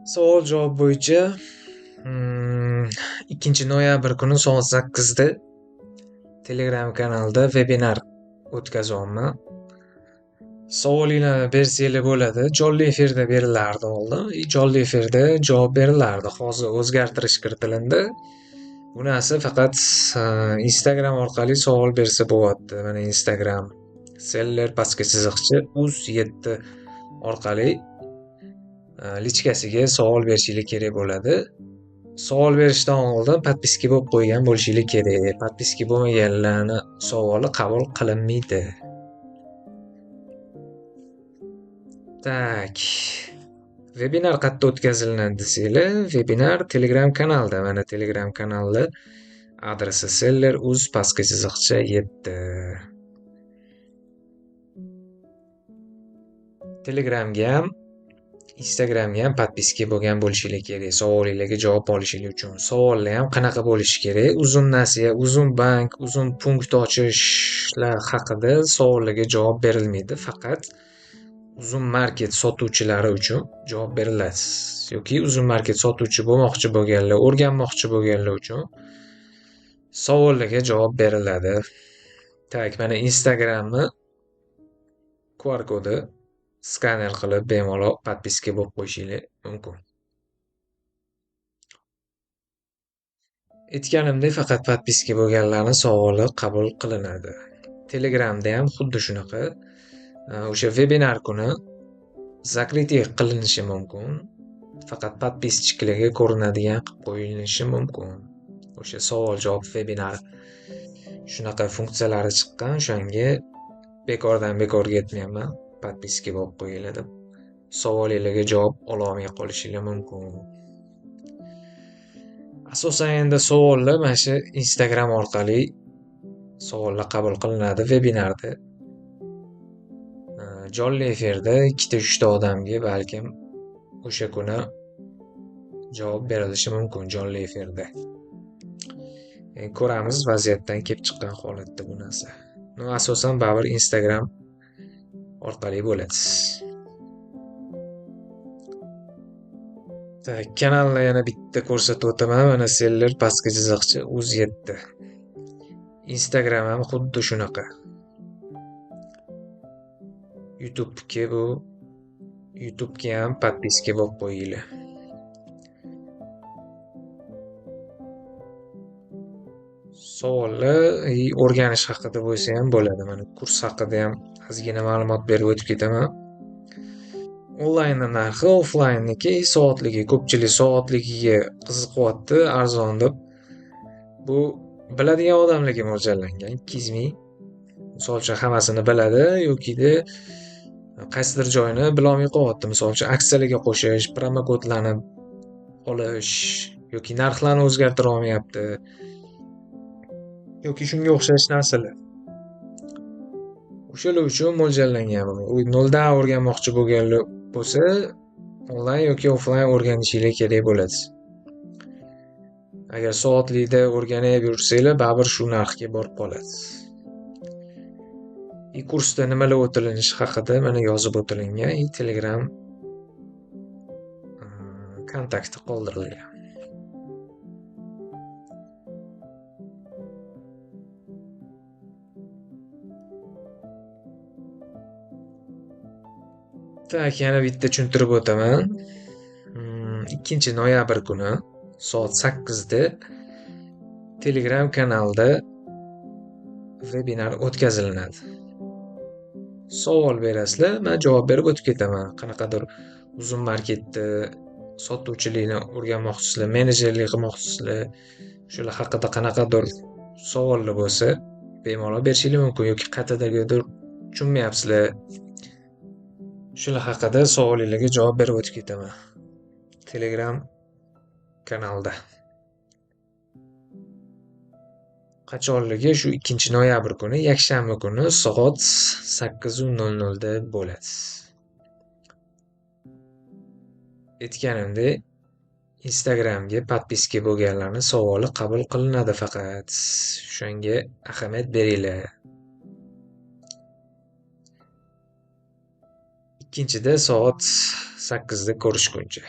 Savol javob bo'yicha 2 noyabr kuni soat 8da Telegram kanalida webinar o'tkazyapman. Savolinglarni bersanglar bo'ladi. Jonli efirda berilardi oldin. Jonli efirda javob berilardi. Hozir o'zgartirish kiritildi. Bu narsa faqat Instagram orqali savol bersa bo'lyapti. Mana Instagram seller pastga chiziqcha uz7 orqali lichkasiga savol berishinglar kerak bo'ladi. Savol berishdan oldin podpiska bo'lib qo'ygan bo'lishinglar kerak. Podpiska bo'lmaganlarning savoli qabul qilinmaydi. Tak. Webinar qayerda o'tkaziladi desanglar, webinar Telegram kanalida. Mana Telegram kanali adresi seller uz pastga chiziqcha 7. Telegramga ham Instagramga ham podpiska bo'lgan bo'lishinglar kerak. Savolinglarga javob olishinglar uchun. Savollar ham qanaqa bo'lishi kerak? Uzun nasiya, uzun bank, uzun punkt ochishlar haqida savollarga javob berilmaydi. Faqat uzun market sotuvchilari uchun javob beriladi. Yoki uzun market sotuvchi bo'lmoqchi bo'lganlar, o'rganmoqchi bo'lganlar uchun savollarga javob beriladi. Tak, mana Instagramni QR kodi skaner qilib bemalol podpiska bo'lib qo'yishinglar mumkin. Aytganimdek, faqat podpiska bo'lganlarning savoli qabul qilinadi. Telegramda ham xuddi shunaqa. O'sha webinar kuni zakritiy qilinishi mumkin. Faqat podpischiklarga ko'rinadigan qilib qo'yilishi mumkin. O'sha savol-javob webinar shunaqa funksiyalari chiqqan, o'shanga bekordan bekorga aytmayapman. Podpiska bo'lib qo'yinglar deb. Savolinglarga javob ola olmay qolishinglar mumkin. Asosan endi savollar mana shu Instagram orqali savollar qabul qilinadi webinarda. Jonli efirda 2-3 ta odamga balkim o'sha kuni javob berilishi mumkin jonli efirda. Ko'ramiz vaziyatdan kelib chiqqan holatda bu narsa. Asosan baribir Instagram orqali bo'ladi. Kanalni yana bitta ko'rsatib o'taman. Mana seller pastga chiziqcha uz7. Instagram ham xuddi shunaqa. YouTube'ga ham podpiska bo'lib qo'yinglar. Savollar o'rganish haqida bo'lsa ham bo'ladi. Mana kurs haqida ham ozgina ma'lumot berib o'tib ketaman. Onlayn narxi offlaynniki soatligi, ko'pchilik soatligiga qiziqyapti, arzon deb. Bu biladigan odamlarga mo'ljallangan 200 ming. Misol uchun hammasini biladi yokida qaysidir joyini bilolmay qolyapti. Misol uchun aksiyalarga qo'shish, promokodlarni olish yoki narxlarni o'zgartira olmayapti. Yoki shunga o'xshash narsalar. O'shalar uchun mo'ljallangan. Noldan o'rganmoqchi bo'lganlar bo'lsa, onlayn yoki offlayn o'rganishinglar kerak bo'ladi. Agar soatlikda o'rganib yursanglar, baribir shu narxga borib qoladi. Kursda nimalar o'tilinishi haqida mana yozib o'tilingan. Telegram kontakti qoldirilgan. Tak, yana bitta tushuntirib o'taman. 2-noyabr kuni soat 8da Telegram kanalida webinar o'tkazilinadi. Savol berasizlar, men javob berib o'tib ketaman. Qanaqadir uzun marketda sotuvchilikni o'rganmoqchisizlar, menejerlik qilmoqchisizlar, shular haqida qanaqadir savollar bo'lsa, bemalol berishinglar mumkin yoki qayerdagidir tushunmayapsizlar. Shular haqida savolinglarga javob berib o'tib ketaman. Telegram kanalda. Qachonligi shu 2-noyabr kuni, yakshanba kuni soat 8:00 da bo'ladi. Aytganimdek, Instagramga podpiska bo'lganlarning savoli qabul qilinadi faqat. Shunga ahamiyat beringlar. Ikkinchida soat 8da ko'rishguncha.